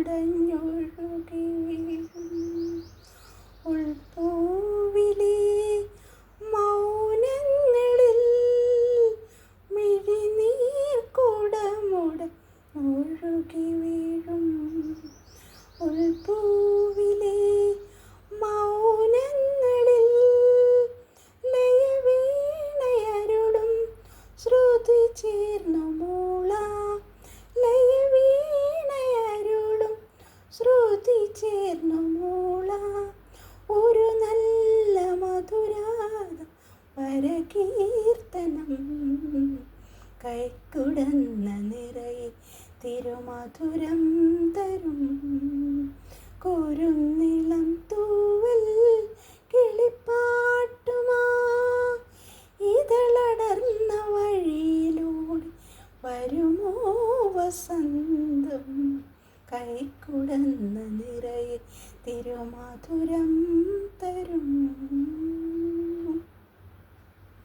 ഉടഞ്ഞൊഴുകി വീഴും. ഉൾപ്പൂവിലെ മൗനങ്ങളിൽ മിഴിനീർ കുടമുടഞ്ഞൊഴുകി വീഴും. ഉൾപ്പൂവിലെ മൗനങ്ങളിൽ ലയവീണയരുളും ശ്രുതി ചേർന്നു മൂളാം. ലയവീണയരുളും ശ്രുതി ചേർന്നു മൂളാം. ഒരു നല്ല മധുരാത പരകീർത്തനം കൈക്കുടന്ന നിറയെ തിരുമധുരം തരും. കുരുന്നിളം തൂവൽ കിളിപ്പാട്ടുമാ ഇതളടർന്ന വഴിയിലൂടെ വരുമോ വസന്തം. കൈക്കുടന്ന നിറയെ തിരുമധുരം തരും.